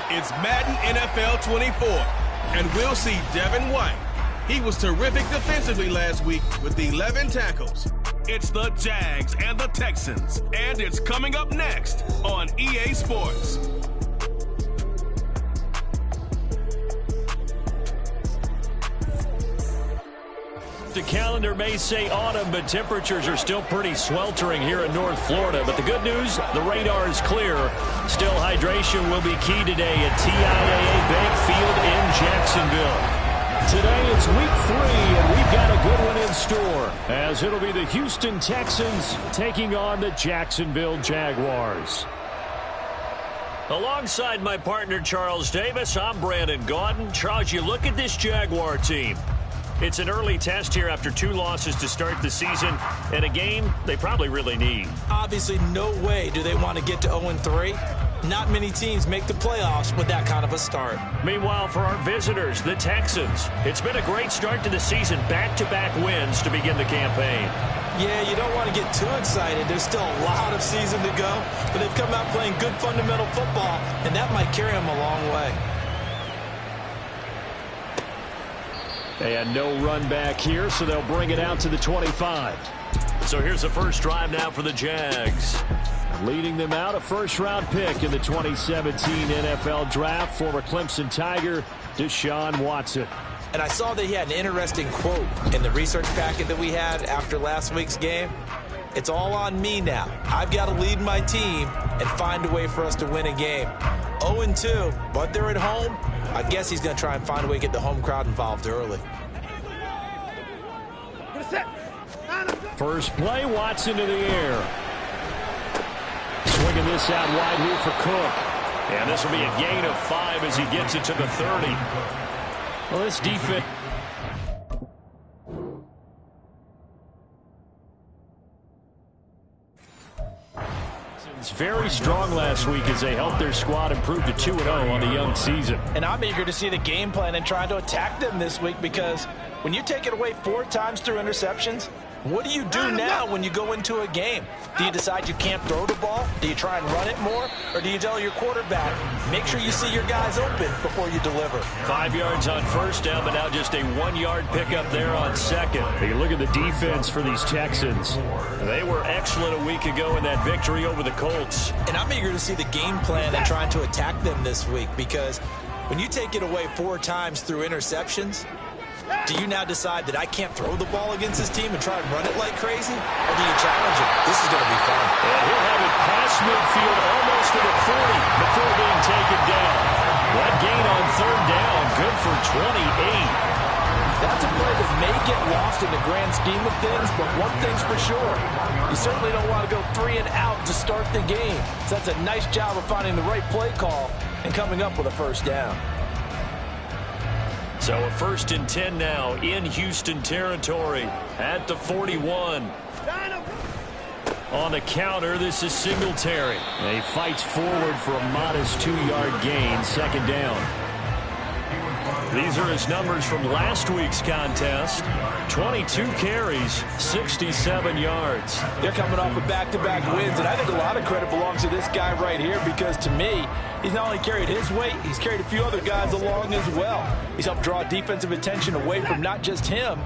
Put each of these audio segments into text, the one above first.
It's Madden NFL 24, and we'll see Devin White. He was terrific defensively last week with 11 tackles. It's the Jags and the Texans, and it's coming up next on EA Sports. The calendar may say autumn, but temperatures are still pretty sweltering here in North Florida. But the good news, the radar is clear. Still, hydration will be key today at TIAA Bank Field in Jacksonville. Today it's week 3, and we've got a good one in store, as it'll be the Houston Texans taking on the Jacksonville Jaguars. Alongside my partner Charles Davis, I'm Brandon Gaudin. Charles, you look at this Jaguar team. It's an early test here after 2 losses to start the season, and a game they probably really need. Obviously, no way do they want to get to 0-3. Not many teams make the playoffs with that kind of a start. Meanwhile, for our visitors, the Texans, it's been a great start to the season. Back-to-back wins to begin the campaign. Yeah, you don't want to get too excited. There's still a lot of season to go, but they've come out playing good fundamental football, and that might carry them a long way. And no run back here, so they'll bring it out to the 25. So here's the first drive now for the Jags. Leading them out, a first-round pick in the 2017 NFL Draft, former Clemson Tiger, Deshaun Watson. And I saw that he had an interesting quote in the research packet that we had after last week's game. It's all on me now. I've got to lead my team and find a way for us to win a game. 0-2, but they're at home. I guess he's going to try and find a way to get the home crowd involved early. First play, Watson to the air. Swinging this out wide here for Cook. And this will be a gain of 5 as he gets it to the 30. Well, this defense... very strong last week as they helped their squad improve to 2-0 on the young season. And I'm eager to see the game plan and trying to attack them this week, because when you take it away 4 times through interceptions, what do you do now when you go into a game? Do you decide you can't throw the ball? Do you try and run it more? Or do you tell your quarterback, make sure you see your guys open before you deliver? 5 yards on first down, but now just a 1-yard pickup there on second. Hey, look at the defense for these Texans. They were excellent a week ago in that victory over the Colts. And I'm eager to see the game plan and trying to attack them this week, because when you take it away 4 times through interceptions, do you now decide that I can't throw the ball against this team and try and run it like crazy? Or do you challenge it? This is going to be fun. And he'll have it past midfield almost to the 40 before being taken down. That gain on 3rd down, good for 28. That's a play that may get lost in the grand scheme of things, but one thing's for sure. You certainly don't want to go 3 and out to start the game. So that's a nice job of finding the right play call and coming up with a first down. So a 1st and 10 now in Houston territory at the 41. On the counter, this is Singletary. He fights forward for a modest 2-yard gain, 2nd down. These are his numbers from last week's contest. 22 carries, 67 yards. They're coming off of back-to-back wins, and I think a lot of credit belongs to this guy right here, because to me, he's not only carried his weight, he's carried a few other guys along as well. He's helped draw defensive attention away from not just him,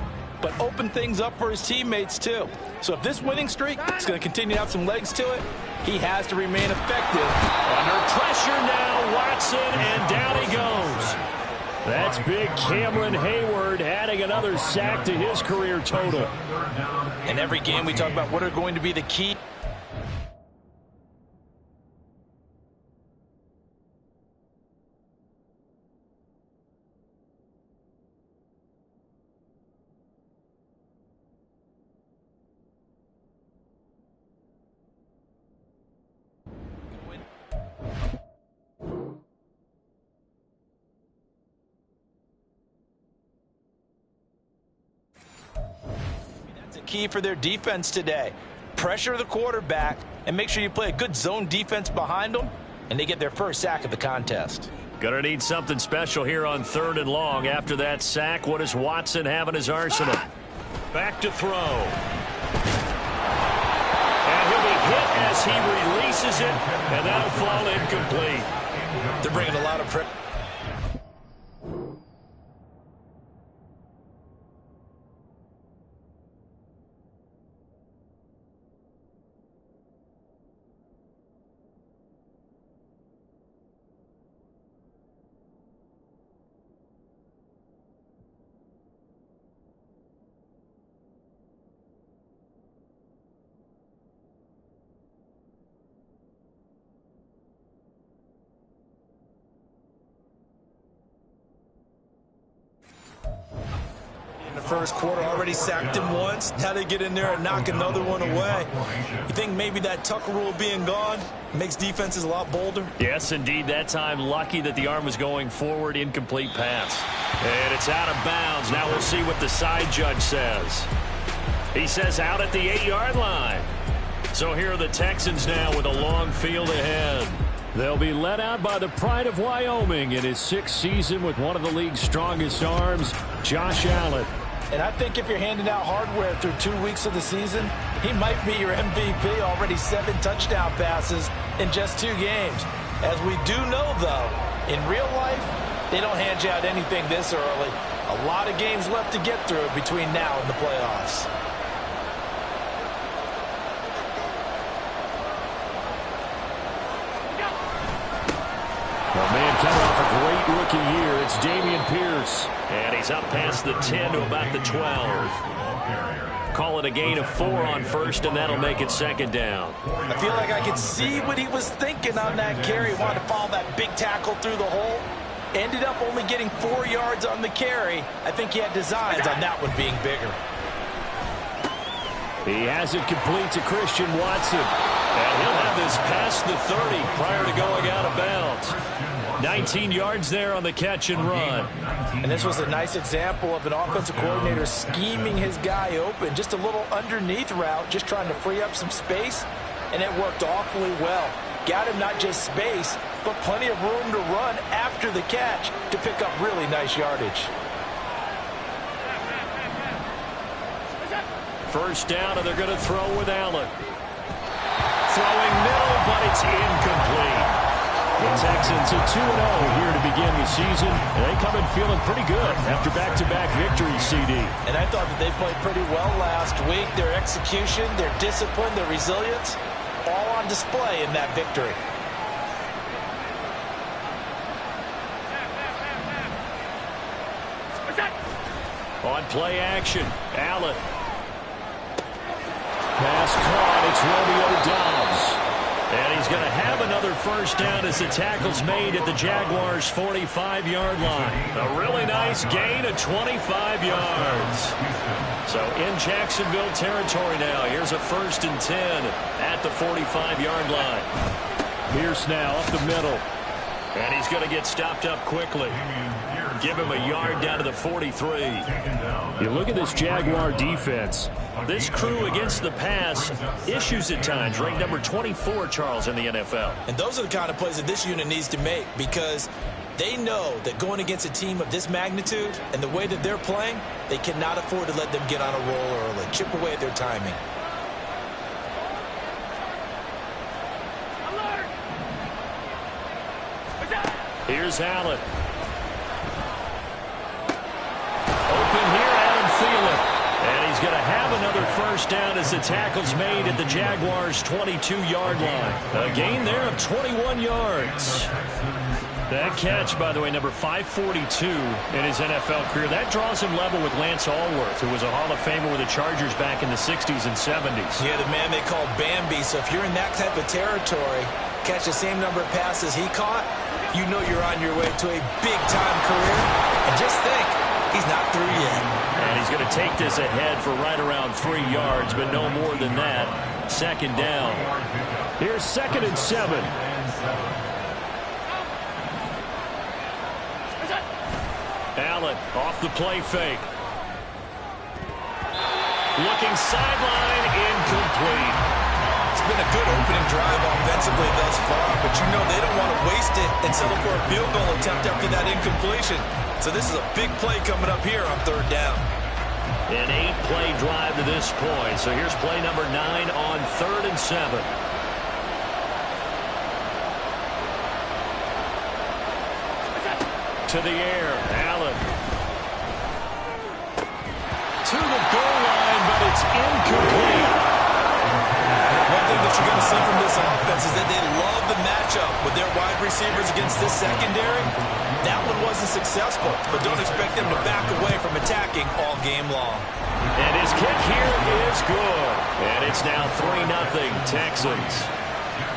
but open things up for his teammates too. So if this winning streak is going to continue to have some legs to it, he has to remain effective. Under pressure now, Watson, and down he goes. That's big Cameron Hayward adding another sack to his career total. In every game we talk about what are going to be the key. Key for their defense today. Pressure the quarterback and make sure you play a good zone defense behind them, and they get their first sack of the contest. Gonna need something special here on 3rd and long. After that sack, what does Watson have in his arsenal? Back to throw. And he'll be hit as he releases chases it, and that'll fall incomplete. They're bringing a lot of pressure. First quarter, already sacked him once. Now they get in there and knock another one away. You think maybe that Tucker rule being gone makes defenses a lot bolder? Yes, indeed. That time, lucky that the arm was going forward. Incomplete pass. And it's out of bounds. Now we'll see what the side judge says. He says out at the 8-yard line. So here are the Texans now with a long field ahead. They'll be led out by the pride of Wyoming in his 6th season with one of the league's strongest arms, Josh Allen. And I think if you're handing out hardware through 2 weeks of the season, he might be your MVP. Already 7 touchdown passes in just 2 games. As we do know, though, in real life, they don't hand you out anything this early. A lot of games left to get through between now and the playoffs. Well, man, coming off a great rookie year, it's Dameon Pierce. And he's up past the 10 to about the 12. Call it a gain of 4 on first, and that'll make it 2nd down. I feel like I could see what he was thinking on that carry. He wanted to follow that big tackle through the hole. Ended up only getting 4 yards on the carry. I think he had designs on that one being bigger. He has it complete to Christian Watson. And he'll have this past the 30 prior to going out of bounds. 19 yards there on the catch and run. And this was a nice example of an offensive coordinator scheming his guy open. Just a little underneath route, just trying to free up some space. And it worked awfully well. Got him not just space, but plenty of room to run after the catch to pick up really nice yardage. First down, and they're going to throw with Allen. Throwing middle, but it's incomplete. The Texans are 2-0 here to begin the season. And they come in feeling pretty good after back-to-back victories, CD. And I thought that they played pretty well last week. Their execution, their discipline, their resilience, all on display in that victory. On play action, Allen. Pass caught, it's Romeo Doubs. And he's going to have another first down as the tackle's made at the Jaguars' 45-yard line. A really nice gain of 25 yards. So in Jacksonville territory now. Here's a 1st and 10 at the 45-yard line. Pierce now up the middle. And he's going to get stopped up quickly. Give him a yard down to the 43. You look at this Jaguar defense. This crew against the pass, issues at times. Ranked number 24, Charles, in the NFL. And those are the kind of plays that this unit needs to make because they know that going against a team of this magnitude and the way that they're playing, they cannot afford to let them get on a roll early. Chip away at their timing. Here's Allen. Open here, Adam Thielen. And he's going to have another first down as the tackle's made at the Jaguars' 22-yard line. A gain there of 21 yards. That catch, by the way, number 542 in his NFL career. That draws him level with Lance Allworth, who was a Hall of Famer with the Chargers back in the 60s and 70s. Yeah, the man they called Bambi. So if you're in that type of territory, catch the same number of passes he caught, you know you're on your way to a big-time career. And just think, he's not through yet. And he's going to take this ahead for right around 3 yards, but no more than that. 2nd down. Here's 2nd and 7. Allen off the play fake. Looking sideline, incomplete. It's been a good opening drive offensively thus far, but you know they don't want to waste it and settle for a field goal attempt after that incompletion. So this is a big play coming up here on 3rd down. An 8-play drive to this point. So here's play number 9 on 3rd and 7. to the air. Allen. To the goal line, but it's incomplete. One thing that you're going to see from this offense is that they love the matchup with their wide receivers against this secondary. That one wasn't successful, but don't expect them to back away from attacking all game long. And his kick here is good. And it's now 3-0 Texans.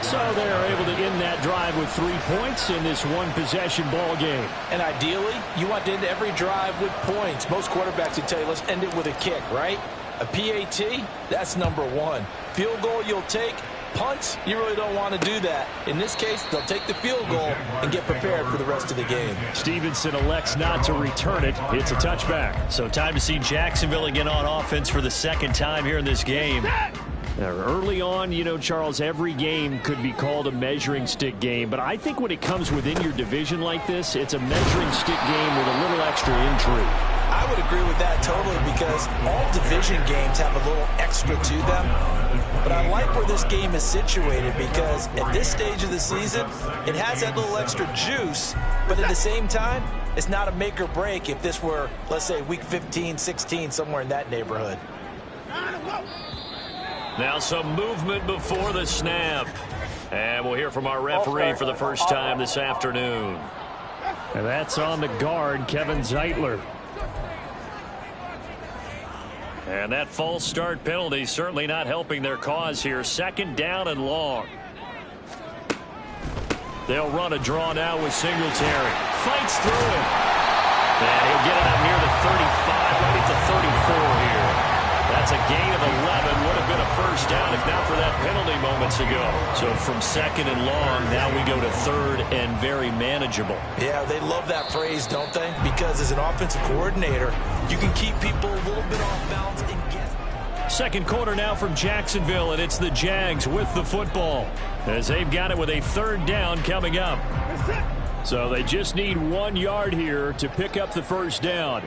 So they're able to end that drive with 3 points in this one-possession ball game. And ideally, you want to end every drive with points. Most quarterbacks would tell you, let's end it with a kick, right? A PAT, that's number one. Field goal you'll take. Punts, you really don't want to do that. In this case, they'll take the field goal and get prepared for the rest of the game. Stevenson elects not to return it. It's a touchback. So time to see Jacksonville again on offense for the second time here in this game. Now, early on, you know, Charles, every game could be called a measuring stick game. But I think when it comes within your division like this, it's a measuring stick game with a little extra intrigue. I would agree with that totally because all division games have a little extra to them. But I like where this game is situated because at this stage of the season, it has that little extra juice. But at the same time, it's not a make or break if this were, let's say, week 15, 16, somewhere in that neighborhood. Now some movement before the snap. And we'll hear from our referee for the first time this afternoon. And that's on the guard, Kevin Zeitler. And that false start penalty certainly not helping their cause here. 2nd down and long. They'll run a draw now with Singletary. Fights through it. And he'll get it up near the 35, right at the 34 here. That's a gain of 11. Would have been a first down if not for that penalty moments ago. So from 2nd and long, now we go to 3rd and very manageable. Yeah, they love that phrase, don't they? Because as an offensive coordinator, you can keep people a little bit off balance and get... Second quarter now from Jacksonville, and it's the Jags with the football as they've got it with a 3rd down coming up. So they just need 1 yard here to pick up the first down.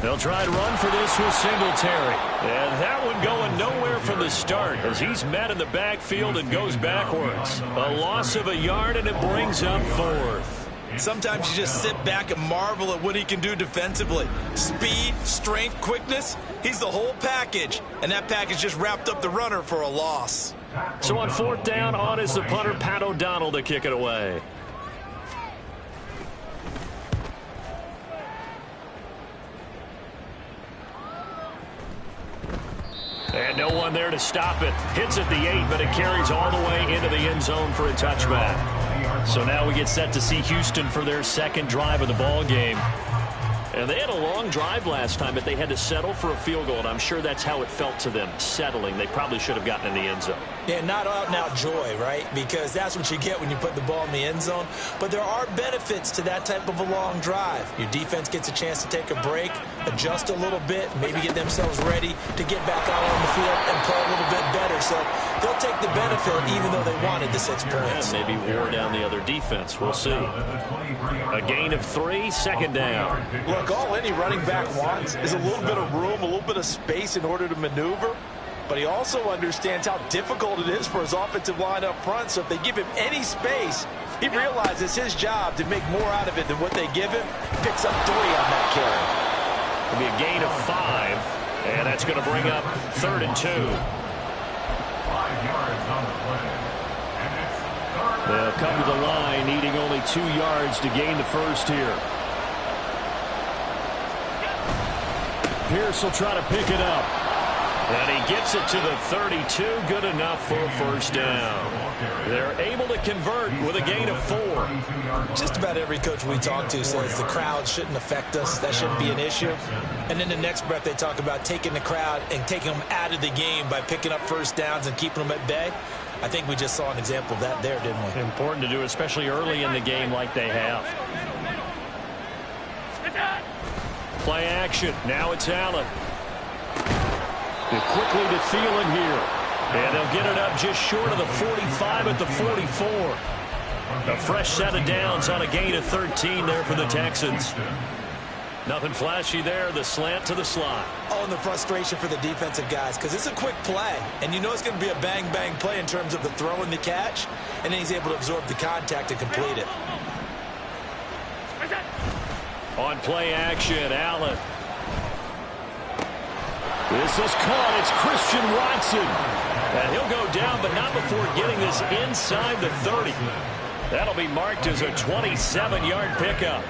They'll try to run for this with Singletary. And that one going nowhere from the start as he's met in the backfield and goes backwards. A loss of a yard, and it brings up 4th. Sometimes you just sit back and marvel at what he can do defensively. Speed, strength, quickness, he's the whole package. And that package just wrapped up the runner for a loss. So on 4th down, on is the punter, Pat O'Donnell, to kick it away. And no one there to stop it. Hits at the 8, but it carries all the way into the end zone for a touchback. So now we get set to see Houston for their 2nd drive of the ball game. And they had a long drive last time, but they had to settle for a field goal, and I'm sure that's how it felt to them, settling. They probably should have gotten in the end zone. Yeah, not out-and-out joy, right? Because that's what you get when you put the ball in the end zone. But there are benefits to that type of a long drive. Your defense gets a chance to take a break, adjust a little bit, maybe get themselves ready to get back out on the field and play a little bit better. So they'll take the benefit even though they wanted the 6 points. Yeah, maybe wore down the other defense. We'll see. A gain of 3, 2nd down. Look, all any running back wants is a little bit of room, a little bit of space in order to maneuver. But he also understands how difficult it is for his offensive line up front. So if they give him any space, he realizes it's his job to make more out of it than what they give him. Picks up 3 on that carry. It'll be a gain of 5, and that's going to bring up 3rd and 2. 5 yards on the play. And it's 3rd. They'll come to the line, needing only 2 yards to gain the first here. Pierce will try to pick it up. And he gets it to the 32. Good enough for a first down. They're able to convert with a gain of 4. Just about every coach we talk to says the crowd shouldn't affect us. That shouldn't be an issue. And then the next breath they talk about taking the crowd and taking them out of the game by picking up first downs and keeping them at bay. I think we just saw an example of that there, didn't we? Important to do, especially early in the game like they have. Play action. Now it's Allen. Quickly to Thielen here. And they'll get it up just short of the 45 at the 44. A fresh set of downs on a gain of 13 there for the Texans. Nothing flashy there. The slant to the slot. Oh, and the frustration for the defensive guys, because it's a quick play, and you know it's going to be a bang-bang play in terms of the throw and the catch, and then he's able to absorb the contact and complete it. On play action, Allen. This is caught. It's Christian Watson. And he'll go down, but not before getting this inside the 30. That'll be marked as a 27-yard pickup.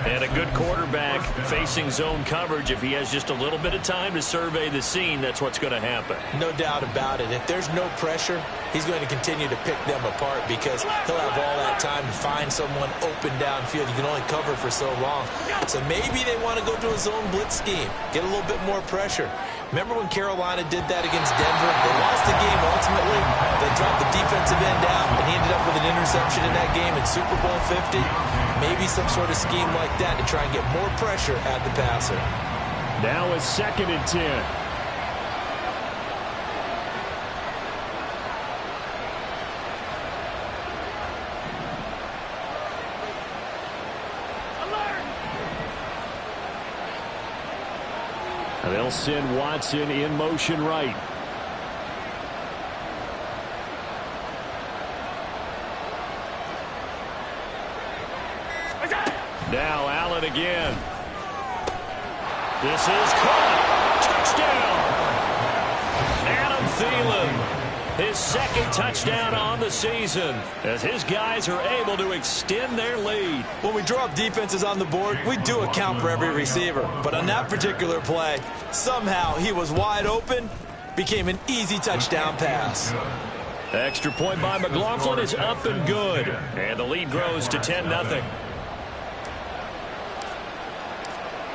And a good quarterback facing zone coverage. If he has just a little bit of time to survey the scene, that's what's going to happen. No doubt about it. If there's no pressure, he's going to continue to pick them apart because he'll have all that time to find someone open downfield. You can only cover for so long. So maybe they want to go to a zone blitz scheme, get a little bit more pressure. Remember when Carolina did that against Denver? They lost the game ultimately. They dropped the defensive end out, and he ended up with an interception in that game in Super Bowl 50. Maybe some sort of scheme like that to try and get more pressure at the passer. Now it's 2nd and 10. They'll send Watson in motion right. Now Allen again. This is caught. Touchdown. Adam Thielen. His 2nd touchdown on the season as his guys are able to extend their lead. When we draw up defenses on the board, we do account for every receiver. But on that particular play, somehow he was wide open, became an easy touchdown pass. Extra point by McLaughlin is up and good. And the lead grows to 10-0.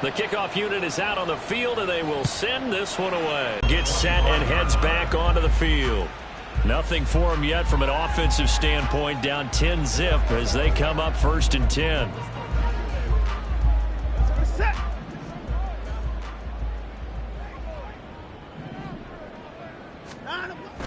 The kickoff unit is out on the field, and they will send this one away. Gets set and heads back onto the field. Nothing for him yet from an offensive standpoint, down 10-zip as they come up 1st and 10.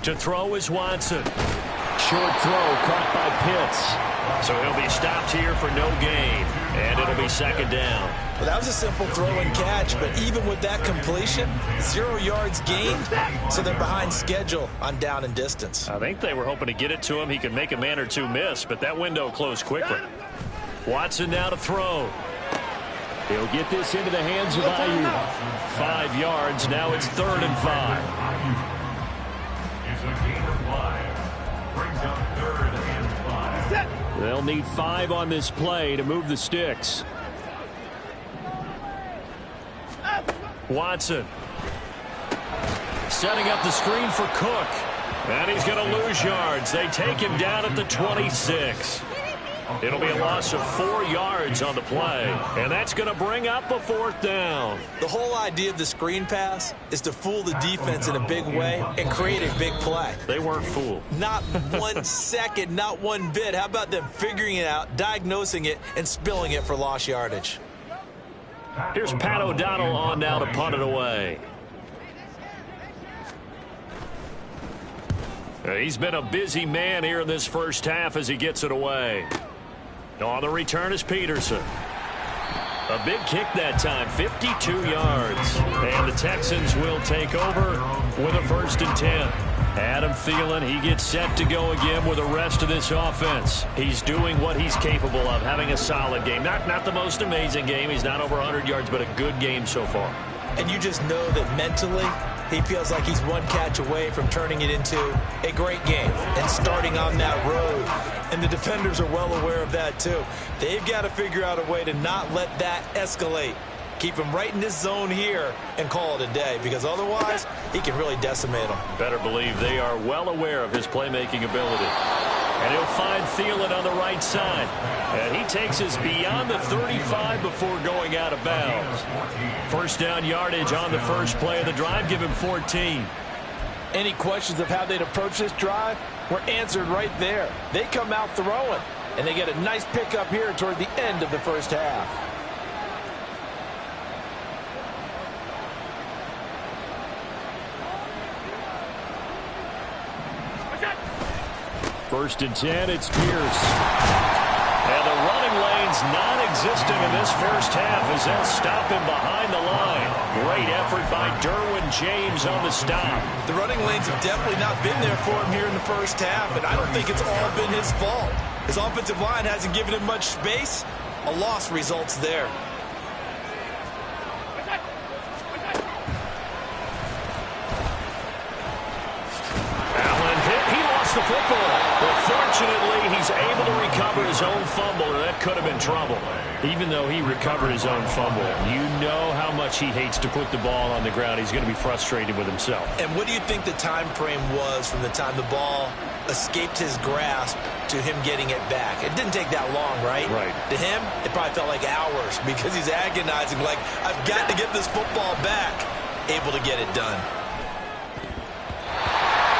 To throw is Watson. Short throw caught by Pitts. So he'll be stopped here for no gain, and it'll be 2nd down. Well, that was a simple throw and catch, but even with that completion, 0 yards gained, so they're behind schedule on down and distance. I think they were hoping to get it to him. He could make a man or two miss, but that window closed quickly. Watson now to throw. He'll get this into the hands of Ayuk. 5 yards. Now it's 3rd and 5. It's a gain of 5. Brings up 3rd and 5. They'll need 5 on this play to move the sticks. Watson setting up the screen for Cook, and he's going to lose yards. They take him down at the 26. It'll be a loss of 4 yards on the play, and that's going to bring up a 4th down. The whole idea of the screen pass is to fool the defense in a big way and create a big play. They weren't fooled. Not 1 second, not one bit. How about them figuring it out, diagnosing it, and spilling it for lost yardage? Here's Pat O'Donnell on now to punt it away. He's been a busy man here in this first half as he gets it away. On the return is Peterson. A big kick that time, 52 yards. And the Texans will take over with a 1st and 10. Adam Thielen, he gets set to go again with the rest of this offense. He's doing what he's capable of, having a solid game. Not the most amazing game. He's not over 100 yards, but a good game so far. And you just know that mentally, he feels like he's one catch away from turning it into a great game and starting on that road. And the defenders are well aware of that, too. They've got to figure out a way to not let that escalate. Keep him right in this zone here and call it a day, because otherwise he can really decimate them. Better believe they are well aware of his playmaking ability. And he'll find Thielen on the right side. And he takes us beyond the 35 before going out of bounds. 1st down yardage on the first play of the drive. Give him 14. Any questions of how they'd approach this drive were answered right there. They come out throwing, and they get a nice pickup here toward the end of the first half. First and 10, it's Pierce. And the running lane lanes non-existent in this first half as they'll stop him behind the line. Great effort by Derwin James on the stop. The running lanes have definitely not been there for him here in the first half, and I don't think it's all been his fault. His offensive line hasn't given him much space. A loss results there. The football. But fortunately, he's able to recover his own fumble, or that could have been trouble. Even though he recovered his own fumble, you know how much he hates to put the ball on the ground. He's going to be frustrated with himself. And what do you think the time frame was from the time the ball escaped his grasp to him getting it back? It didn't take that long, right? Right. To him, it probably felt like hours because he's agonizing, like, I've got to get this football back. Able to get it done.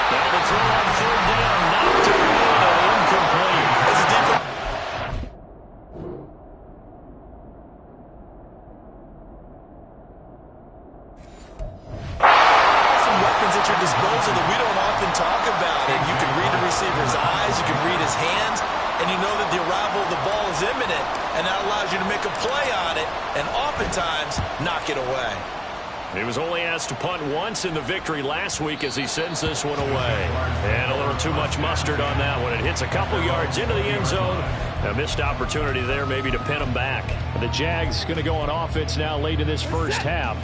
Now the throw on third down, knocked away, incomplete. As a defense. Some weapons at your disposal that we don't often talk about. And you can read the receiver's eyes, you can read his hands, and you know that the arrival of the ball is imminent, and that allows you to make a play on it, and oftentimes knock it away. He was only asked to punt once in the victory last week as he sends this one away. And a little too much mustard on that one. It hits a couple yards into the end zone. A missed opportunity there maybe to pin him back. The Jags going to go on offense now late in this first half.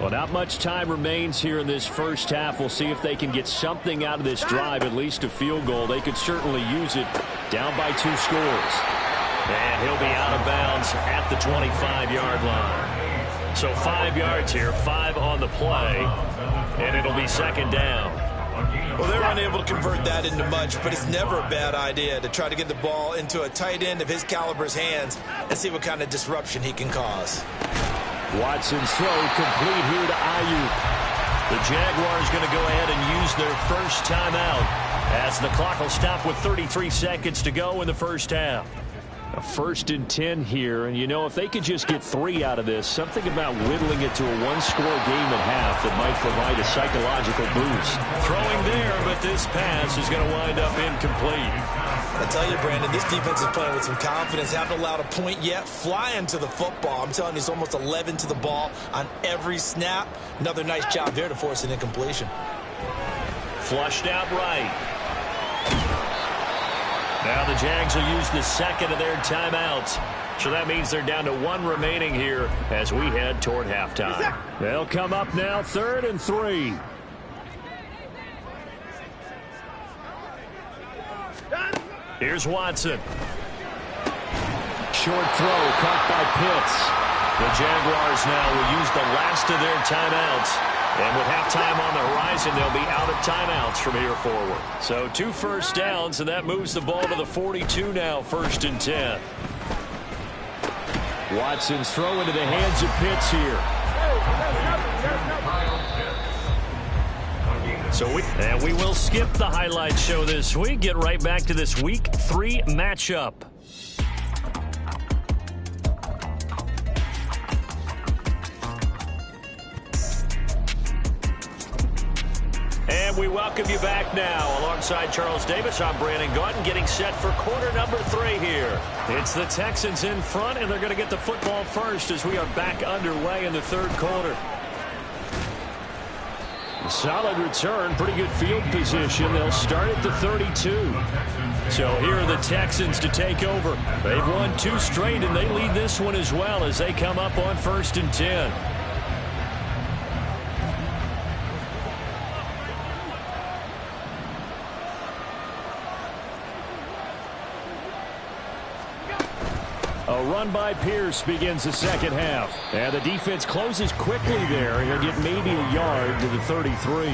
Well, not much time remains here in this first half. We'll see if they can get something out of this drive, at least a field goal. They could certainly use it down by 2 scores. And he'll be out of bounds at the 25-yard line. So 5 yards here, 5 on the play, and it'll be second down. Well, they were unable to convert that into much, but it's never a bad idea to try to get the ball into a tight end of his caliber's hands and see what kind of disruption he can cause. Watson's throw complete here to Ayuk. The Jaguars going to go ahead and use their first timeout as the clock will stop with 33 seconds to go in the first half. A 1st and 10 here, and you know, if they could just get 3 out of this, something about whittling it to a 1-score game at half that might provide a psychological boost. Throwing there, but this pass is going to wind up incomplete. I tell you, Brandon, this defense is playing with some confidence. Haven't allowed a point yet. Flying to the football. I'm telling you, it's almost 11 to the ball on every snap. Another nice job there to force an incompletion. Flushed out right. Now the Jags will use the second of their timeouts. So that means they're down to 1 remaining here as we head toward halftime. They'll come up now 3rd and 3. Here's Watson. Short throw caught by Pitts. The Jaguars now will use the last of their timeouts. And with halftime on the horizon, they'll be out of timeouts from here forward. So 2 first downs, and that moves the ball to the 42 now, 1st and 10. Watson's throw into the hands of Pitts here. So we will skip the highlight show this week. Get right back to this Week 3 matchup. And we welcome you back now. Alongside Charles Davis, I'm Brandon Gautin, getting set for quarter number 3 here. It's the Texans in front, and they're going to get the football first as we are back underway in the 3rd quarter. Solid return, pretty good field position. They'll start at the 32. So here are the Texans to take over. They've won 2 straight, and they lead this one as well as they come up on 1st and 10. A run by Pierce begins the second half. And the defense closes quickly there. He'll get maybe a yard to the 33.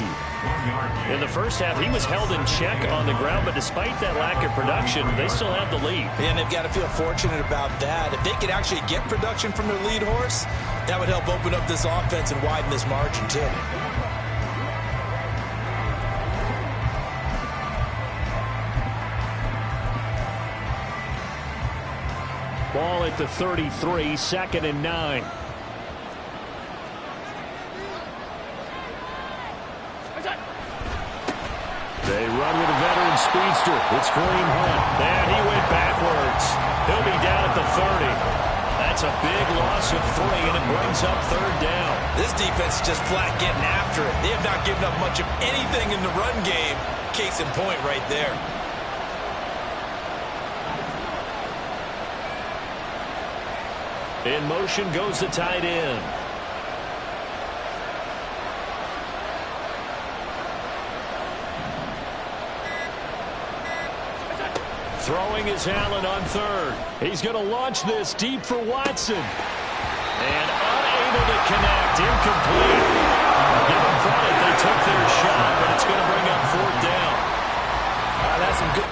In the first half, he was held in check on the ground, but despite that lack of production, they still have the lead. And they've got to feel fortunate about that. If they could actually get production from their lead horse, that would help open up this offense and widen this margin too. Ball at the 33, 2nd and 9. They run with a veteran speedster. It's Kareem Hunt. And he went backwards. He'll be down at the 30. That's a big loss of 3, and it brings up 3rd down. This defense is just flat getting after it. They have not given up much of anything in the run game. Case in point right there. In motion goes the tight end. Throwing is Allen on 3rd. He's going to launch this deep for Watson. And unable to connect. Incomplete. Give them credit. They took their shot, but it's going to bring up 4th down. That's some good.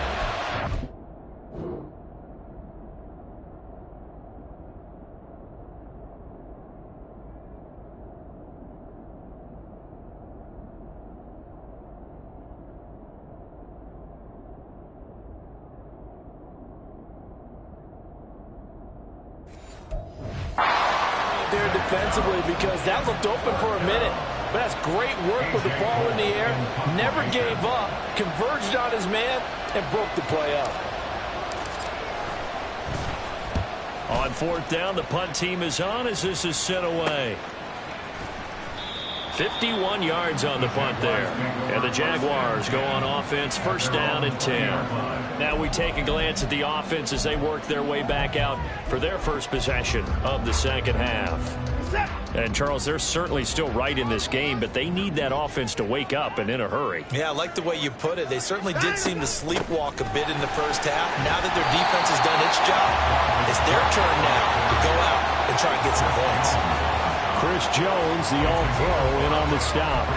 There defensively because that looked open for a minute. But that's great work with the ball in the air. Never gave up. Converged on his man and broke the play up. On 4th down, the punt team is on as this is sent away. 51 yards on the punt there. And the Jaguars go on offense, 1st down and 10. Now we take a glance at the offense as they work their way back out for their first possession of the 2nd half. And, Charles, they're certainly still right in this game, but they need that offense to wake up and in a hurry. Yeah, I like the way you put it. They certainly did seem to sleepwalk a bit in the first half. Now that their defense has done its job, it's their turn now to go out and try and get some points. Chris Jones, the all-pro, in on the stop.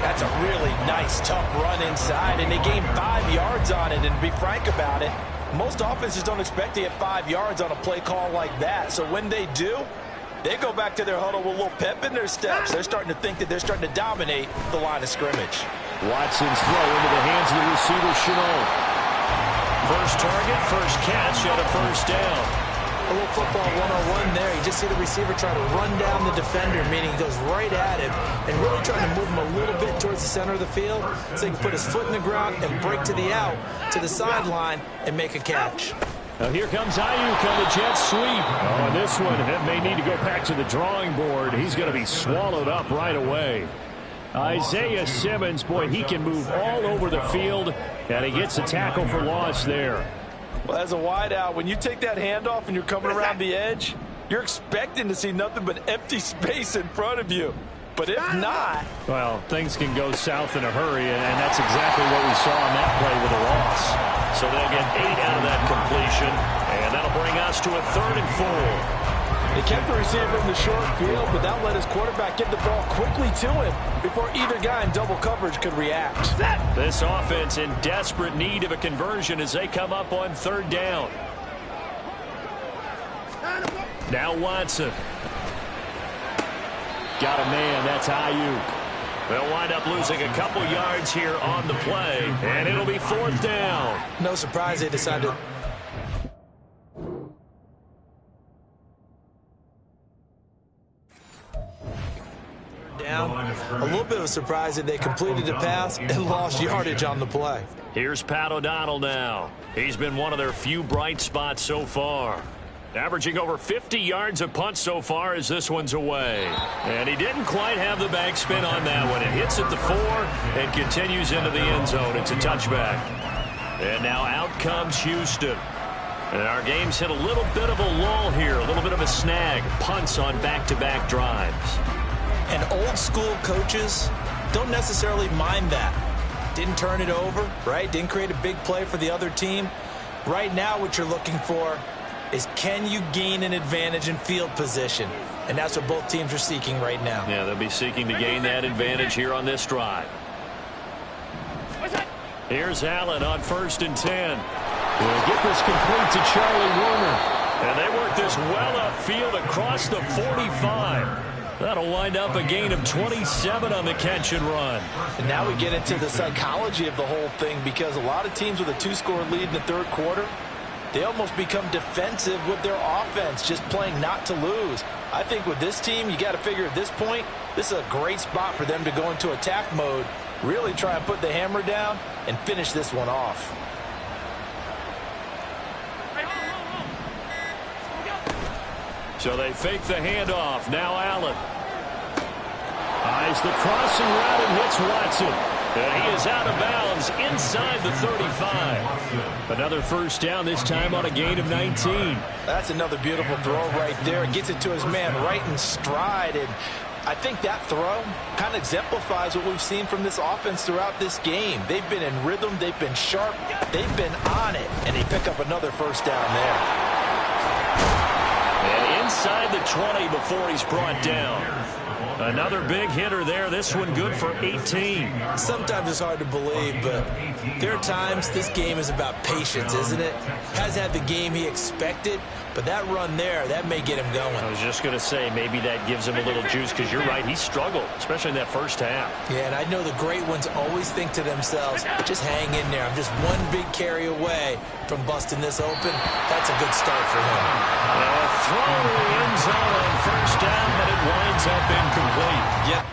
That's a really nice, tough run inside, and they gained 5 yards on it. And to be frank about it, most offenses don't expect to get 5 yards on a play call like that. So when they do, they go back to their huddle with a little pep in their steps. They're starting to think that they're starting to dominate the line of scrimmage. Watson's throw into the hands of the receiver, Chenault. First target, first catch at a 1st down. A little football 101 there. You just see the receiver try to run down the defender, meaning he goes right at him and really trying to move him a little bit towards the center of the field so he can put his foot in the ground and break to the out, to the sideline, and make a catch. Now here comes Ayuk on the jet sweep. Oh, and this one may need to go back to the drawing board. He's going to be swallowed up right away. Isaiah Simmons, boy, he can move all over the field, and he gets a tackle for loss there. Well, as a wideout, when you take that handoff and you're coming around the edge, you're expecting to see nothing but empty space in front of you. But if not... Well, things can go south in a hurry, and that's exactly what we saw on that play with a loss. So they'll get 8 out of that completion, and that'll bring us to a 3rd and 4. They kept the receiver in the short field, but that let his quarterback get the ball quickly to him before either guy in double coverage could react. This offense in desperate need of a conversion as they come up on 3rd down. Now Watson. Got a man, that's Ayuk. They'll wind up losing a couple yards here on the play, and it'll be 4th down. No surprise they decided to... A little bit of a surprise that they completed the pass and lost yardage on the play. Here's Pat O'Donnell now. He's been one of their few bright spots so far. Averaging over 50 yards a punt so far as this one's away. And he didn't quite have the backspin on that one. It hits at the 4 and continues into the end zone. It's a touchback. And now out comes Houston. And our game's hit a little bit of a lull here, a little bit of a snag. Punts on back-to-back drives. And old school coaches don't necessarily mind that. Didn't turn it over, right? Didn't create a big play for the other team. Right now what you're looking for is can you gain an advantage in field position? And that's what both teams are seeking right now. Yeah, they'll be seeking to gain that advantage here on this drive. Here's Allen on 1st and 10. We'll get this complete to Charlie Warner. And they work this well upfield across the 45. That'll wind up a gain of 27 on the catch and run. And now we get into the psychology of the whole thing, because a lot of teams with a 2-score lead in the 3rd quarter, they almost become defensive with their offense, just playing not to lose. I think with this team, you got to figure at this point, this is a great spot for them to go into attack mode, really try and put the hammer down and finish this one off. So they fake the handoff. Now Allen. Eyes the crossing route and hits Watson. And he is out of bounds inside the 35. Another first down, this time on a gain of 19. That's another beautiful throw right there. Gets it to his man right in stride. And I think that throw kind of exemplifies what we've seen from this offense throughout this game. They've been in rhythm. They've been sharp. They've been on it. And they pick up another first down there. And inside the 20 before he's brought down. Another big hitter there. This one good for 18. Sometimes it's hard to believe, but there are times this game is about patience, isn't it? Hasn't had the game he expected, but that run there, that may get him going. I was just going to say, maybe that gives him a little juice, because you're right, he struggled, especially in that first half. Yeah, and I know the great ones always think to themselves, just hang in there. I'm just one big carry away from busting this open. That's a good start for him. A throw to the end zone on first down, but it winds up incomplete. Yep.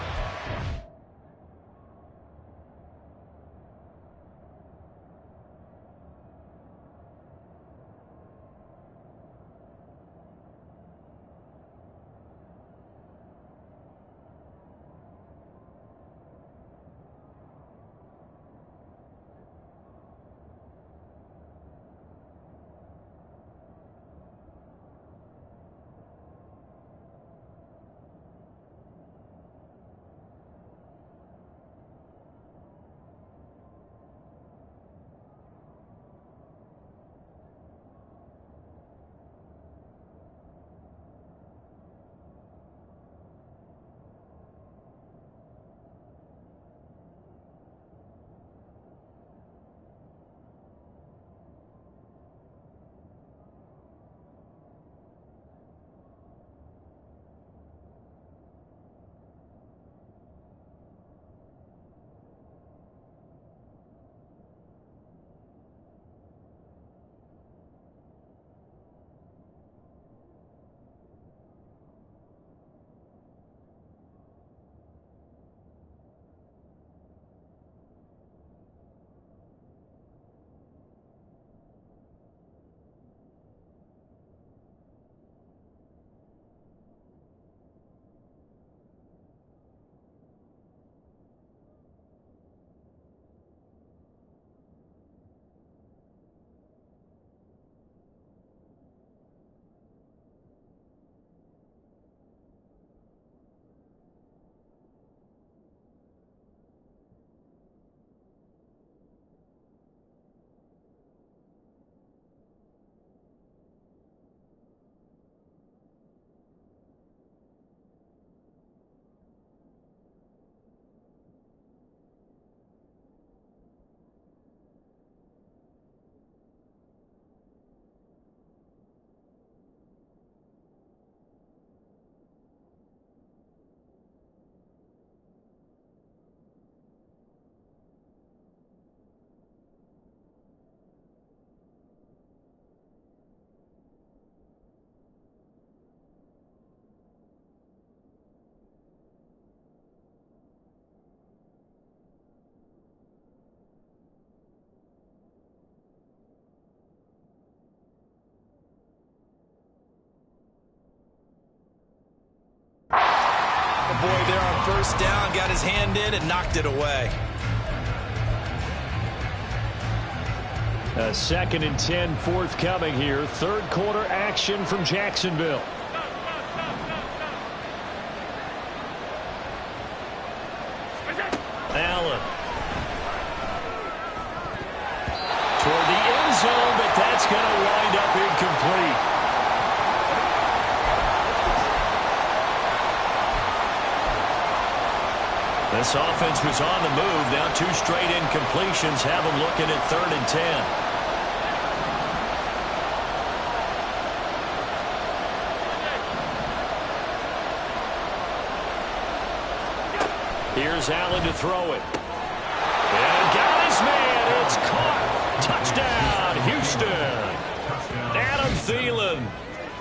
Boy there on first down, got his hand in and knocked it away. A 2nd and 10 forthcoming here. Third quarter action from Jacksonville. Allen. Toward the end zone, but that's going to wind up incomplete. This offense was on the move. Now 2 straight incompletions have them looking at 3rd and 10. Here's Allen to throw it. And got his man. It's caught. Touchdown, Houston. Adam Thielen.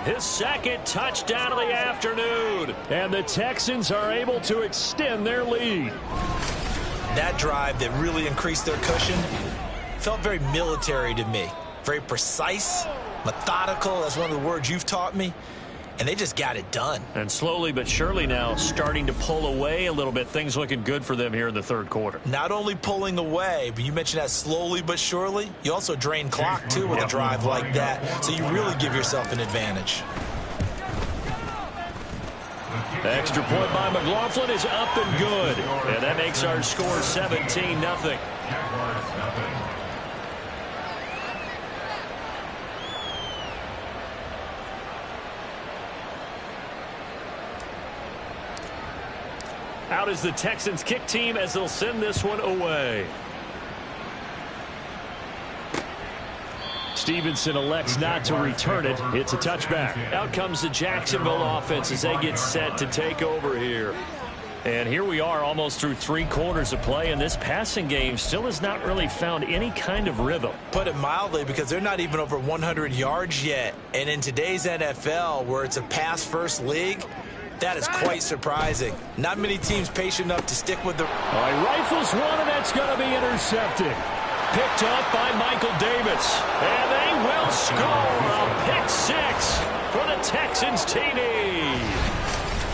His 2nd touchdown of the afternoon. And the Texans are able to extend their lead. That drive that really increased their cushion felt very military to me. Very precise, methodical, that's one of the words you've taught me. and they just got it done. And slowly but surely now starting to pull away a little bit. Things looking good for them here in the third quarter. Not only pulling away, but you mentioned that slowly but surely. You also drain clock, too, with a drive like that. So you really give yourself an advantage. Extra point by McLaughlin is up and good. And that makes our score 17-0. Out is the Texans kick team as they'll send this one away. Stevenson elects not to return it. It's a touchback. Out comes the Jacksonville offense as they get set to take over here. And here we are almost through 3 quarters of play, and this passing game still has not really found any kind of rhythm. Put it mildly, because they're not even over 100 yards yet. And in today's NFL, where it's a pass-first league, that is quite surprising. Not many teams patient enough to stick with the... All right, rifles one, and that's going to be intercepted. Picked up by Michael Davis. And they will score a pick 6 for the Texans TD.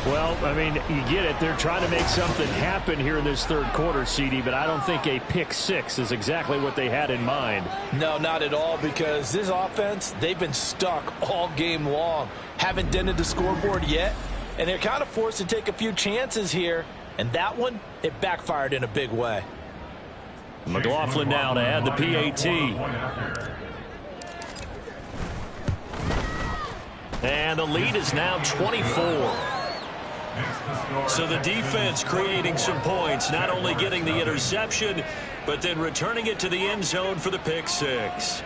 Well, I mean, you get it. They're trying to make something happen here in this third quarter, CD, but I don't think a pick 6 is exactly what they had in mind. No, not at all, because this offense, they've been stuck all game long. Haven't dented the scoreboard yet, and they're kind of forced to take a few chances here, and that one, it backfired in a big way. McLaughlin now to add the PAT. And the lead is now 24. So the defense creating some points, not only getting the interception, but then returning it to the end zone for the pick 6.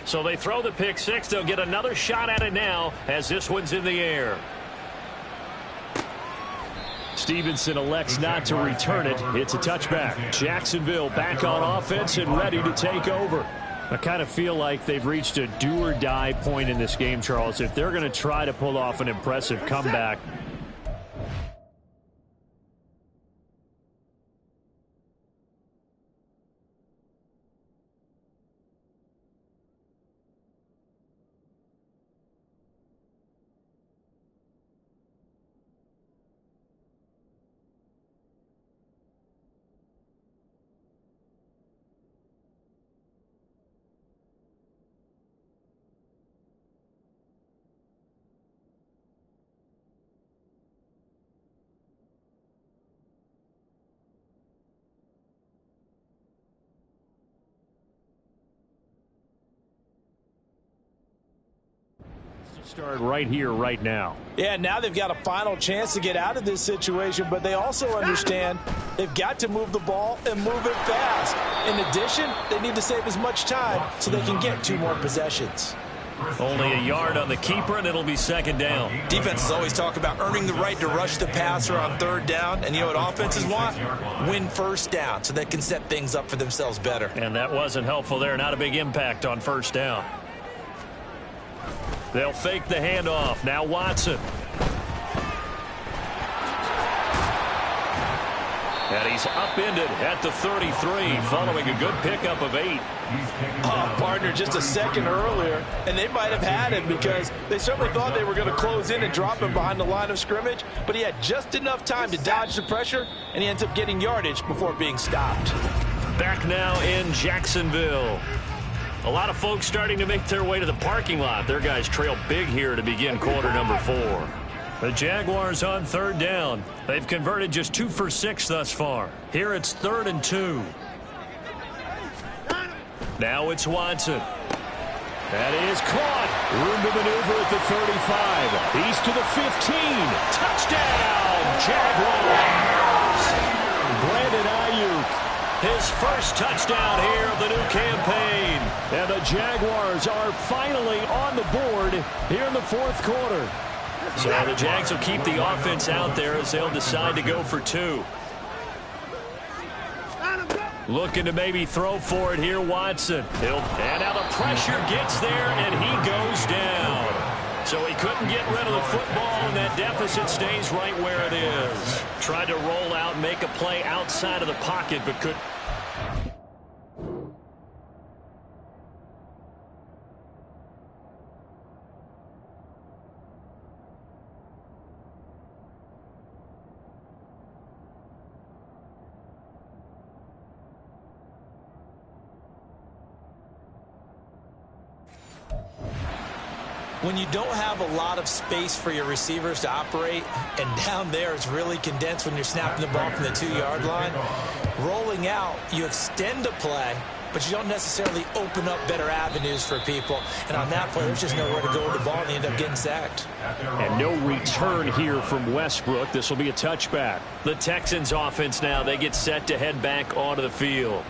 So they throw the pick 6. They'll get another shot at it now as this one's in the air. Stevenson elects not to return it. It's a touchback. Jacksonville back on offense and ready to take over. I kind of feel like they've reached a do-or-die point in this game, Charles. If they're going to try to pull off an impressive comeback, start right here, right now. Yeah, now they've got a final chance to get out of this situation, but they also understand they've got to move the ball and move it fast. In addition, they need to save as much time so they can get 2 more possessions. Only a yard on the keeper, and it'll be second down. Defenses always talk about earning the right to rush the passer on third down, and you know what offenses want? Win first down so they can set things up for themselves better. And that wasn't helpful there. Not a big impact on first down. They'll fake the handoff. Now Watson. And he's upended at the 33 following a good pickup of 8. Partner, just a second earlier, and they might have had him because they certainly thought they were going to close in and drop him behind the line of scrimmage, but he had just enough time to dodge the pressure, and he ends up getting yardage before being stopped. Back now in Jacksonville. A lot of folks starting to make their way to the parking lot. Their guys trail big here to begin quarter number 4. The Jaguars on third down. They've converted just 2 for 6 thus far. Here it's 3rd and 2. Now it's Watson. That is caught. Room to maneuver at the 35. He's to the 15. Touchdown, Jaguars. Brandon Ayuk. His first touchdown here of the new campaign. And the Jaguars are finally on the board here in the 4th quarter. So the Jags will keep the offense out there as they'll decide to go for 2. Looking to maybe throw for it here, Watson. And now the pressure gets there, and he goes down. So he couldn't get rid of the football, and that deficit stays right where it is. Tried to roll out and make a play outside of the pocket, but couldn't. When you don't have a lot of space for your receivers to operate, and down there it's really condensed when you're snapping the ball from the 2-yard line, rolling out, you extend a play, but you don't necessarily open up better avenues for people. And on that play, there's just nowhere to go with the ball, and they end up getting sacked. And no return here from Westbrook. This will be a touchback. The Texans offense now, they get set to head back onto the field.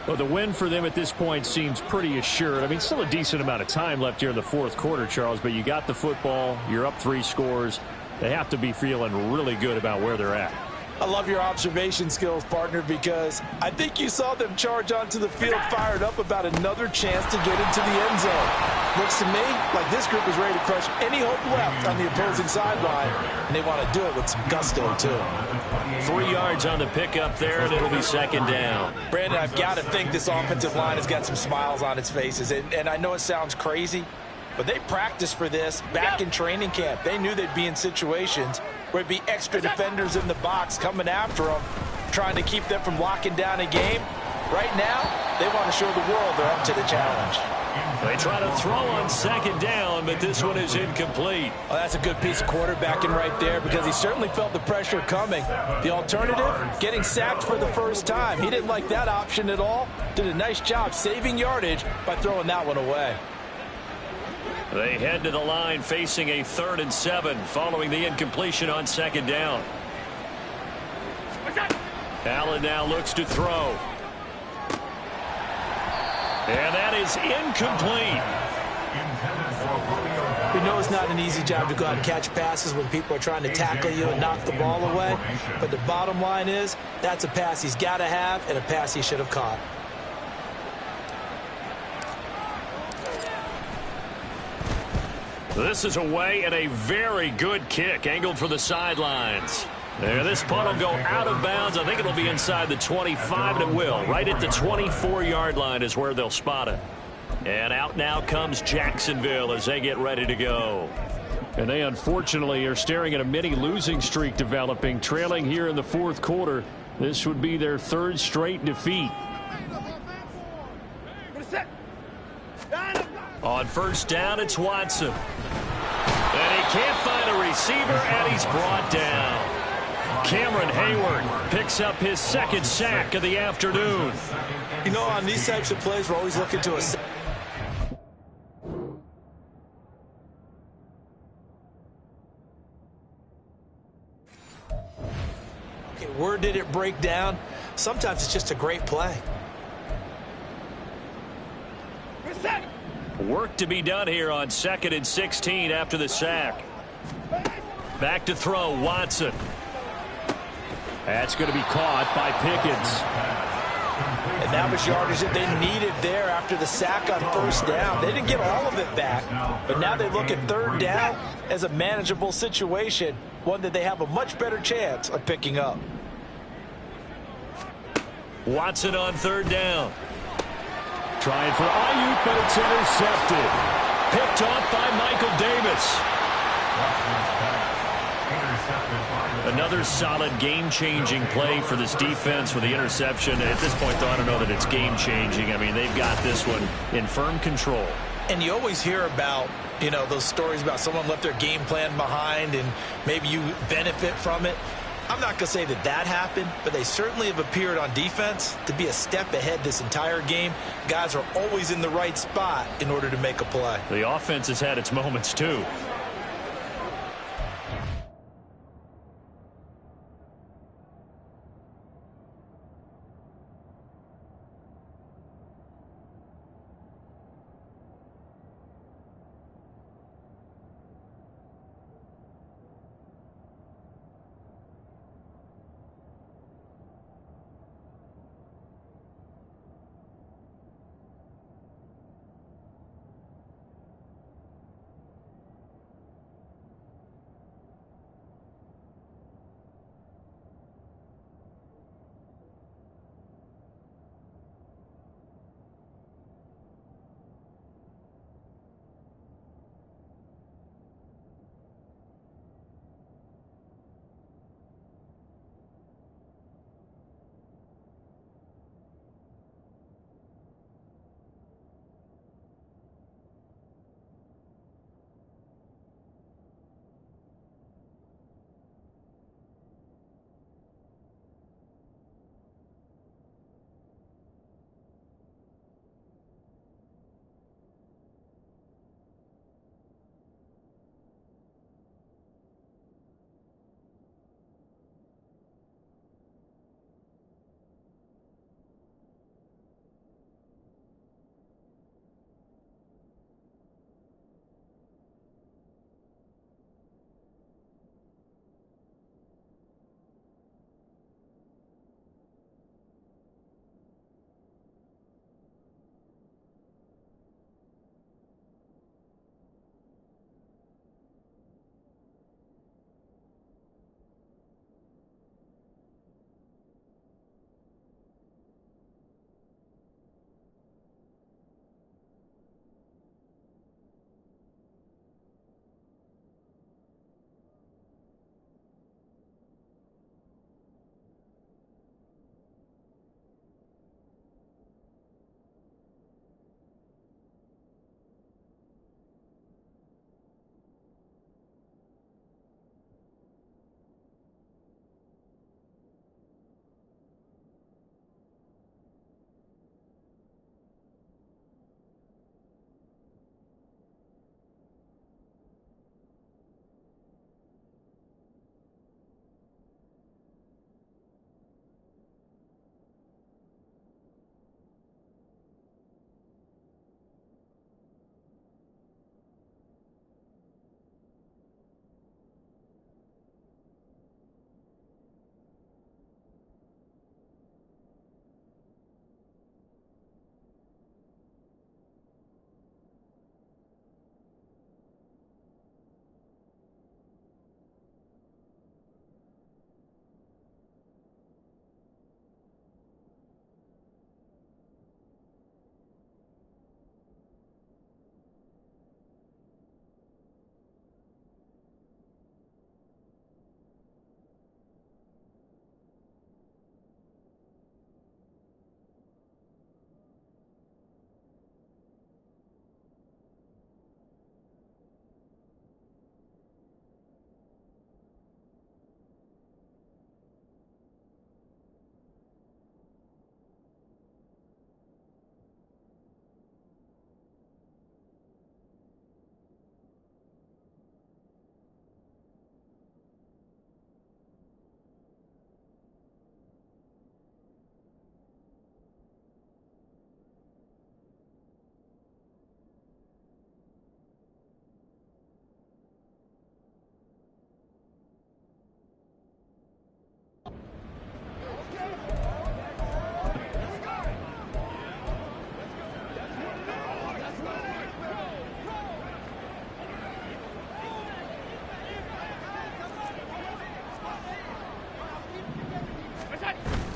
Well, the win for them at this point seems pretty assured. I mean, still a decent amount of time left here in the fourth quarter, Charles, but you got the football, you're up 3 scores. They have to be feeling really good about where they're at. I love your observation skills, partner, because I think you saw them charge onto the field fired up about another chance to get into the end zone. Looks to me like this group is ready to crush any hope left on the opposing sideline, and they want to do it with some gusto, too. 3 yards on the pickup there, and it'll be second down. Brandon, I've got to think this offensive line has got some smiles on its faces, and I know it sounds crazy, but they practiced for this back in training camp. They knew they'd be in situations where it'd be extra defenders in the box coming after them, trying to keep them from locking down a game. Right now, they want to show the world they're up to the challenge. They try to throw on second down, but this one is incomplete. Oh, that's a good piece of quarterbacking right there, because he certainly felt the pressure coming. The alternative, getting sacked for the first time. He didn't like that option at all. Did a nice job saving yardage by throwing that one away. They head to the line facing a 3rd and 7 following the incompletion on second down. Allen now looks to throw. And that is incomplete. We know it's not an easy job to go out and catch passes when people are trying to tackle you and knock the ball away. But the bottom line is, that's a pass he's got to have and a pass he should have caught. This is away and a very good kick angled for the sidelines. There, this punt will go out of bounds. I think it'll be inside the 25, and it will. Right at the 24-yard line is where they'll spot it. And out now comes Jacksonville as they get ready to go. And they unfortunately are staring at a mini losing streak developing, trailing here in the fourth quarter. This would be their 3rd straight defeat. On first down, it's Watson. And he can't find a receiver, and he's brought down. Cameron Hayward picks up his 2nd sack of the afternoon. You know, on these types of plays, we're always looking to okay, where did it break down? Sometimes it's just a great play. Work to be done here on 2nd and 16 after the sack. Back to throw, Watson. That's going to be caught by Pickens. And that was yardage that they needed there after the sack on first down. They didn't get all of it back, but now they look at 3rd down as a manageable situation, one that they have a much better chance of picking up. Watson on 3rd down. Trying for Ayuk, but it's intercepted. Picked off by Michael Davis. Another solid game-changing play for this defense with the interception. At this point, though, I don't know that it's game-changing. I mean, they've got this one in firm control. And you always hear about, you know, those stories about someone left their game plan behind and maybe you benefit from it. I'm not going to say that that happened, but they certainly have appeared on defense to be a step ahead this entire game. Guys are always in the right spot in order to make a play. The offense has had its moments, too.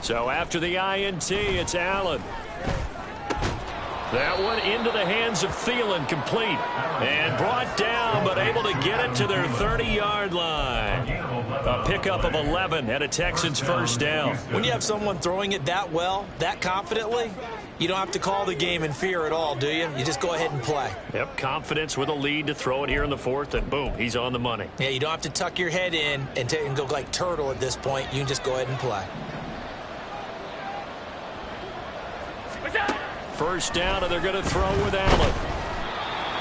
So after the INT, it's Allen. That one into the hands of Thielen, complete. And brought down, but able to get it to their 30-yard line. A pickup of 11 and a Texans first down. When you have someone throwing it that well, that confidently, you don't have to call the game in fear at all, do you? You just go ahead and play. Yep, confidence with a lead to throw it here in the fourth, and boom, he's on the money. Yeah, you don't have to tuck your head in and go like turtle at this point. You can just go ahead and play. First down, and they're going to throw with Allen.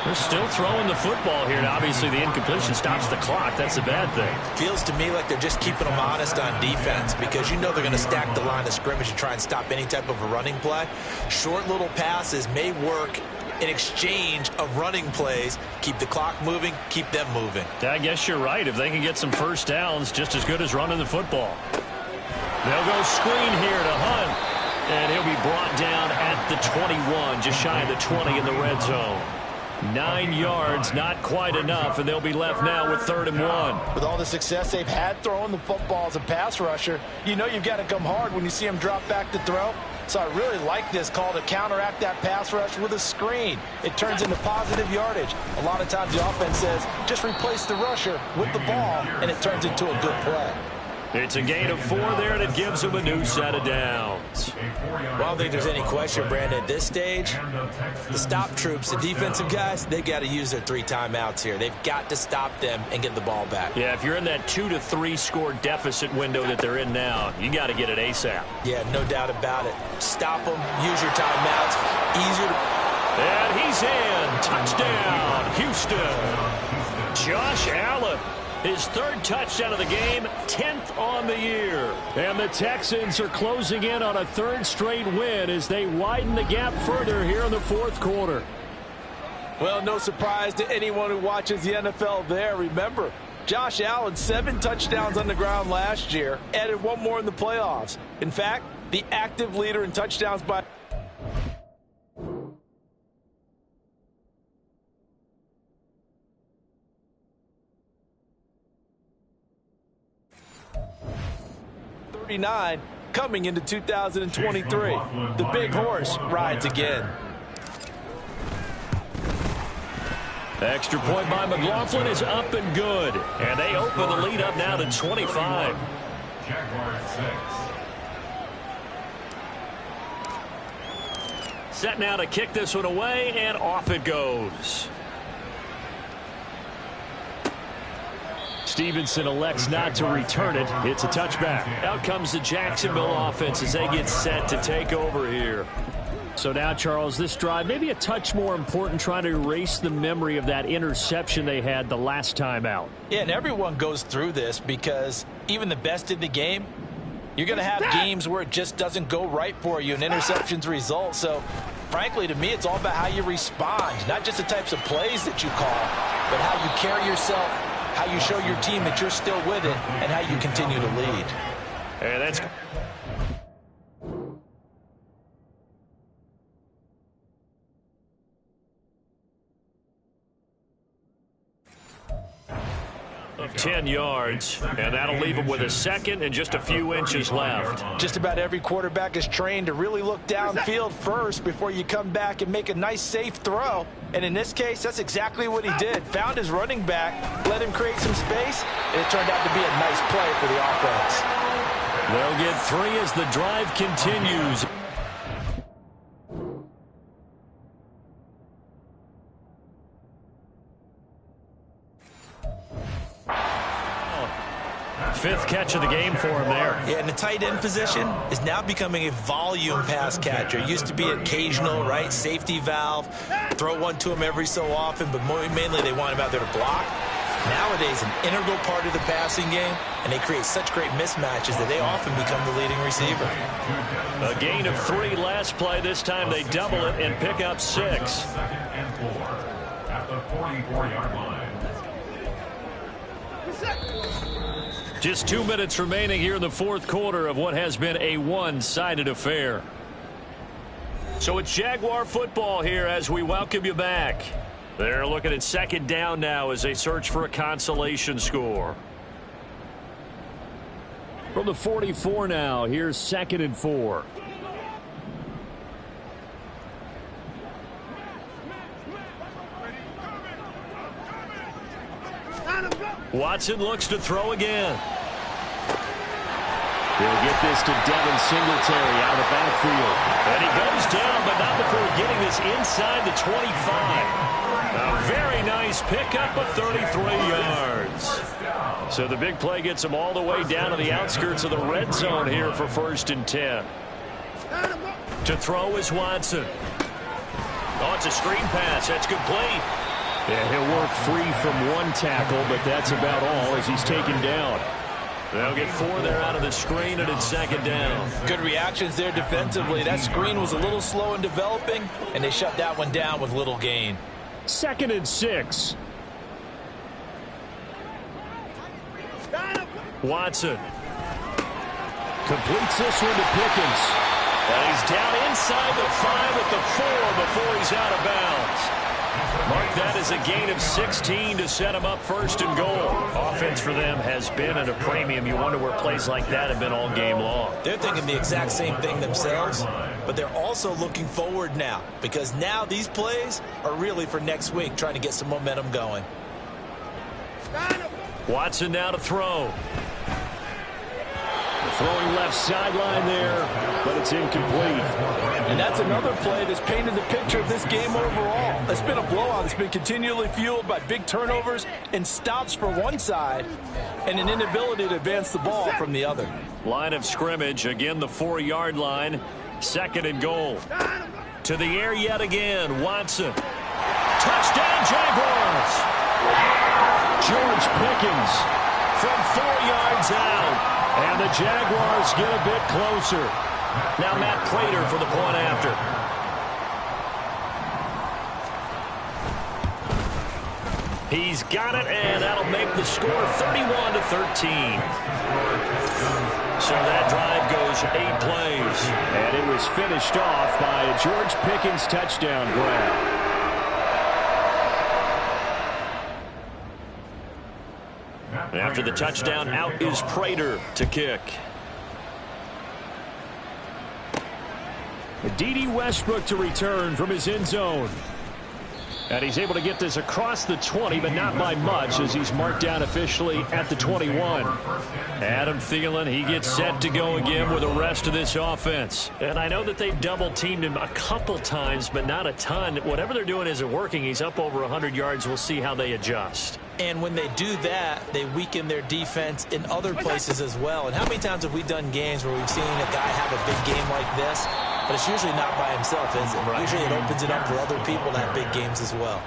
They're still throwing the football here, and obviously the incompletion stops the clock. That's a bad thing. Feels to me like they're just keeping them honest on defense because you know they're going to stack the line of scrimmage and try and stop any type of a running play. Short little passes may work in exchange of running plays. Keep the clock moving, keep them moving. I guess you're right. If they can get some first downs, just as good as running the football. They'll go screen here to Hunt. And he'll be brought down at the 21, just shy of the 20 in the red zone. 9 yards, not quite enough, and they'll be left now with 3rd and 1. With all the success they've had throwing the football as a pass rusher, you know you've got to come hard when you see them drop back to throw. So I really like this call to counteract that pass rush with a screen. It turns into positive yardage. A lot of times the offense says, just replace the rusher with the ball, and it turns into a good play. It's a gain of 4 there, and it gives them a new set of downs. Well, I don't think there's any question, Brandon, at this stage, the stop troops, the defensive guys, they got to use their 3 timeouts here. They've got to stop them and get the ball back. Yeah, if you're in that 2 to 3 score deficit window that they're in now, you got to get it ASAP. Yeah, no doubt about it. Stop them, use your timeouts. Easier to... And he's in. Touchdown, Houston. Josh Allen. His 3rd touchdown of the game, 10th on the year. And the Texans are closing in on a 3rd straight win as they widen the gap further here in the 4th quarter. Well, no surprise to anyone who watches the NFL there. Remember, Josh Allen, 7 touchdowns on the ground last year, added 1 more in the playoffs. In fact, the active leader in touchdowns by... coming into 2023. The big horse rides again. Extra point by McLaughlin is up and good. And they open the lead up now to 25. Set now to kick this one away, and off it goes. Stevenson elects not to return it. It's a touchback. Out comes the Jacksonville offense as they get set to take over here. So now, Charles, this drive maybe a touch more important, trying to erase the memory of that interception they had the last time out. Yeah, and everyone goes through this because even the best in the game, you're going to have games where it just doesn't go right for you and interceptions result. So, frankly, to me, it's all about how you respond, not just the types of plays that you call, but how you carry yourself, how you show your team that you're still with it, and how you continue to lead. And that's... of 10 yards, and that'll leave him with a 2nd and just a few inches left. Just about every quarterback is trained to really look downfield first before you come back and make a nice, safe throw. And in this case, that's exactly what he did. Found his running back, let him create some space, and it turned out to be a nice play for the offense. They'll get 3 as the drive continues. Fifth catch of the game for him there. Yeah, and the tight end position is now becoming a volume pass catcher. It used to be occasional, right? Safety valve, throw one to him every so often, but mainly they want him out there to block. Nowadays, an integral part of the passing game, and they create such great mismatches that they often become the leading receiver. A gain of 3 last play. This time they double it and pick up 6. 2nd and 4 at the 44-yard line. Just 2 minutes remaining here in the 4th quarter of what has been a one-sided affair. So it's Jaguar football here as we welcome you back. They're looking at 2nd down now as they search for a consolation score. From the 44 now, here's 2nd and 4. Watson looks to throw again. He'll get this to Devin Singletary out of the backfield. And he goes down, but not before getting this inside the 25. A very nice pickup of 33 yards. So the big play gets him all the way down to the outskirts of the red zone here for 1st and 10. To throw is Watson. Oh, it's a screen pass. That's complete. Yeah, he'll work free from one tackle, but that's about all as he's taken down. They'll get 4 there out of the screen, and it's 2nd down. Good reactions there defensively. That screen was a little slow in developing, and they shut that one down with little gain. 2nd and 6. Watson completes this one to Pickens. And he's down inside the 5 at the 4 before he's out of bounds. Mark that as a gain of 16 to set him up 1st and goal. Offense for them has been at a premium. You wonder where plays like that have been all game long. They're thinking the exact same thing themselves, but they're also looking forward now because now these plays are really for next week, trying to get some momentum going. Watson now to throw. Throwing left sideline there, but it's incomplete. And that's another play that's painted the picture of this game overall. It's been a blowout. It's been continually fueled by big turnovers and stops for one side and an inability to advance the ball from the other. Line of scrimmage, again the 4-yard line. 2nd and goal. To the air yet again, Watson. Touchdown, Jaguars! George Pickens from 4 yards out. And the Jaguars get a bit closer. Now Matt Prater for the point after. He's got it, and that'll make the score 31-13. So that drive goes 8 plays. And it was finished off by a George Pickens touchdown grab. After the touchdown, out is Prater to kick. D.D. Westbrook to return from his end zone. And he's able to get this across the 20, but not by much as he's marked down officially at the 21. Adam Thielen, he gets set to go again with the rest of this offense. And I know that they've double-teamed him a couple times, but not a ton. Whatever they're doing isn't working. He's up over 100 yards. We'll see how they adjust. And when they do that, they weaken their defense in other places as well. And how many times have we done games where we've seen a guy have a big game like this? But it's usually not by himself, is it? Right. Usually it opens it up for other people to have big games as well.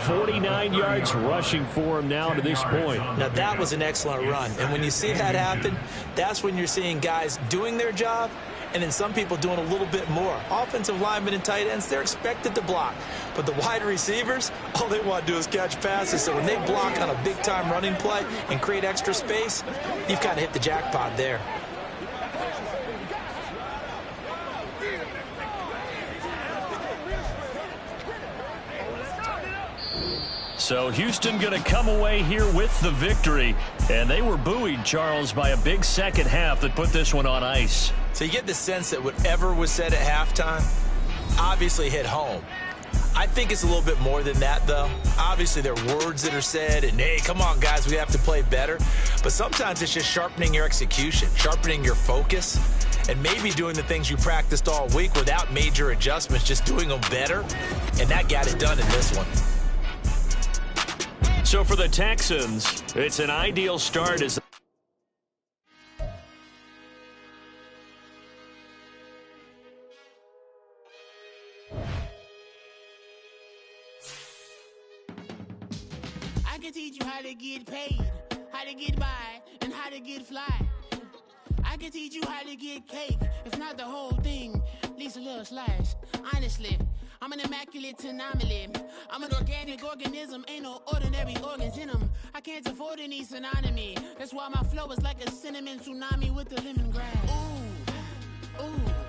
49 yards rushing for him now to this point. Now, that was an excellent run. And when you see that happen, that's when you're seeing guys doing their job and then some people doing a little bit more. Offensive linemen and tight ends, they're expected to block. But the wide receivers, all they want to do is catch passes. So when they block on a big-time running play and create extra space, you've kind of hit the jackpot there. So Houston going to come away here with the victory. And they were buoyed, Charles, by a big second half that put this one on ice. So you get the sense that whatever was said at halftime obviously hit home. I think it's a little bit more than that, though. Obviously, there are words that are said, and, hey, come on, guys, we have to play better. But sometimes it's just sharpening your execution, sharpening your focus, and maybe doing the things you practiced all week without major adjustments, just doing them better. And that got it done in this one. So for the Texans, it's an ideal start as I can teach you how to get paid, how to get by, and how to get fly. I can teach you how to get cake, if not the whole thing, at least a little slice. Honestly, I'm an immaculate anomaly. I'm an organic organism, ain't no ordinary organs in them. I can't afford any synonymy. That's why my flow is like a cinnamon tsunami with the lemongrass. Ooh, ooh.